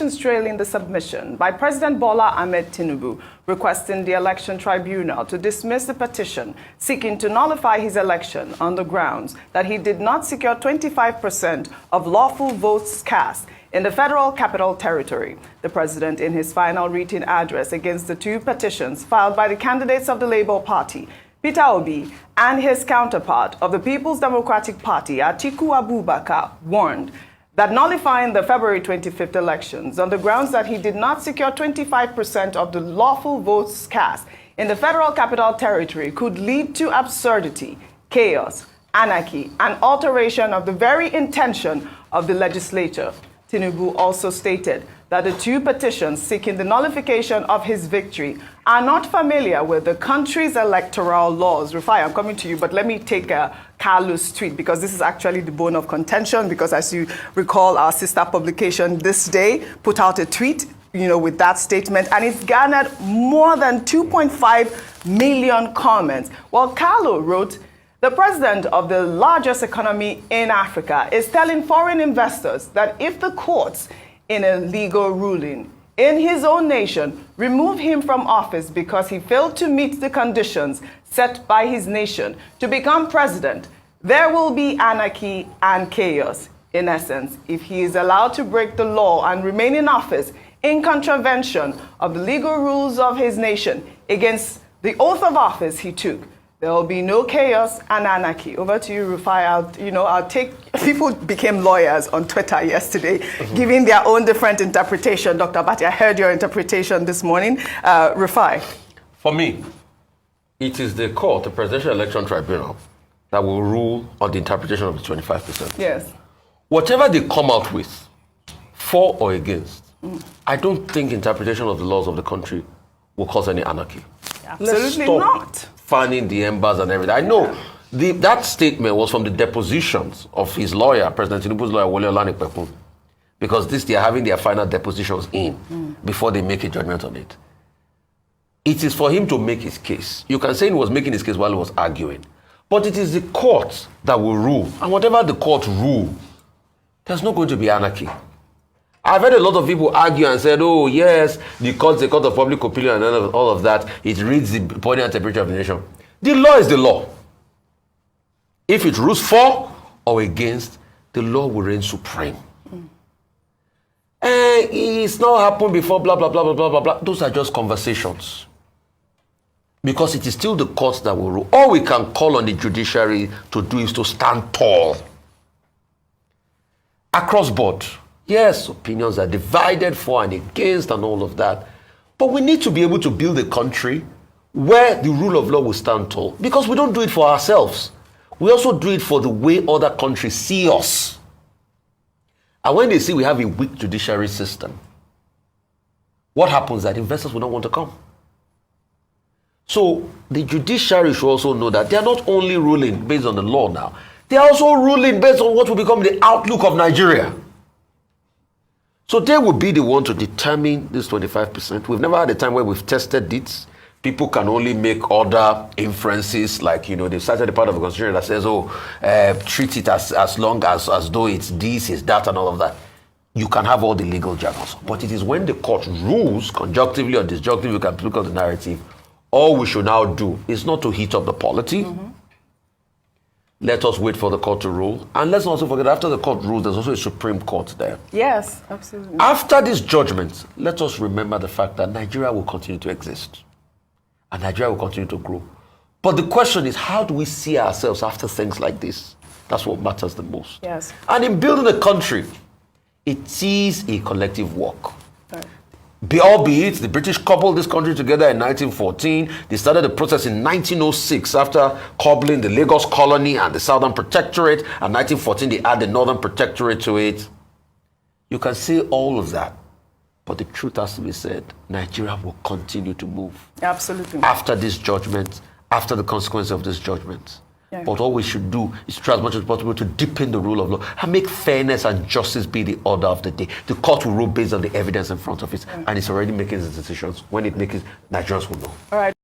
trailing the submission by President Bola Ahmed Tinubu, requesting the Election Tribunal to dismiss the petition seeking to nullify his election on the grounds that he did not secure 25% of lawful votes cast in the Federal Capital Territory. The president, in his final written address against the two petitions filed by the candidates of the Labour Party, Peter Obi, and his counterpart of the People's Democratic Party, Atiku Abubakar, warned that nullifying the February 25th elections on the grounds that he did not secure 25% of the lawful votes cast in the Federal Capital Territory could lead to absurdity, chaos, anarchy, and alteration of the very intention of the legislature. Tinubu also stated that the two petitions seeking the nullification of his victory are not familiar with the country's electoral laws. Rufai, I'm coming to you, but let me take Carlos' tweet, because this is actually the bone of contention, because as you recall, our sister publication This Day put out a tweet, with that statement, and it's garnered more than 2.5 million comments. Well, Carlo wrote, "The president of the largest economy in Africa is telling foreign investors that if the courts, in a legal ruling in his own nation, remove him from office because he failed to meet the conditions set by his nation to become president, there will be anarchy and chaos. In essence, if he is allowed to break the law and remain in office in contravention of the legal rules of his nation against the oath of office he took, there will be no chaos and anarchy." Over to you, Rufai. I'll take. People became lawyers on Twitter yesterday, giving their own different interpretation. Dr. Bati, I heard your interpretation this morning. Rufai. For me, it is the court, the Presidential Election Tribunal, that will rule on the interpretation of the 25%. Yes. Whatever they come out with, for or against, I don't think interpretation of the laws of the country will cause any anarchy. Absolutely not. Fanning the embers and everything. I know that statement was from the depositions of his lawyer, President Tinubu's lawyer, Wole Olanipekun, because they are having their final depositions in before they make a judgment on it. It is for him to make his case. You can say he was making his case while he was arguing, but it is the court that will rule, and whatever the court rule, there's not going to be anarchy. I've heard a lot of people argue and said, "Oh yes, the court of public opinion and all of that, it reads the body and temperature of the nation." The law is the law. If it rules for or against, the law will reign supreme. It's not happened before, blah, blah, blah, blah, blah, blah, blah. Those are just conversations. Because it is still the courts that will rule. All we can call on the judiciary to do is to stand tall. Across board. Yes, opinions are divided for and against and all of that. But we need to be able to build a country where the rule of law will stand tall. Because we don't do it for ourselves. We also do it for the way other countries see us. And when they see we have a weak judiciary system, what happens is that investors will not want to come. So the judiciary should also know that they are not only ruling based on the law now, they are also ruling based on what will become the outlook of Nigeria. So they will be the one to determine this 25%. We've never had a time where we've tested it. People can only make other inferences, like, they've cited a part of the constitution that says, treat it as long as though it's this, it's that, and all of that. You can have all the legal jargons. But it is when the court rules, conjunctively or disjunctively, you can look at the narrative. All we should now do is not to heat up the polity. Let us wait for the court to rule. And let's also forget, after the court rules, there's also a Supreme Court there. Yes, absolutely. After this judgment, let us remember the fact that Nigeria will continue to exist. And Nigeria will continue to grow. But the question is, how do we see ourselves after things like this? That's what matters the most. Yes. And in building a country, it is a collective work. Right. Albeit the British coupled this country together in 1914. They started the process in 1906 after coupling the Lagos colony and the Southern Protectorate. And 1914 they add the Northern Protectorate to it. You can say all of that. But the truth has to be said, Nigeria will continue to move. Absolutely. After this judgment, after the consequence of this judgment. Yeah. But all we should do is try as much as possible to deepen the rule of law and make fairness and justice be the order of the day. The court will rule based on the evidence in front of it, and it's already making its decisions. When it makes it, Nigerians will know. All right.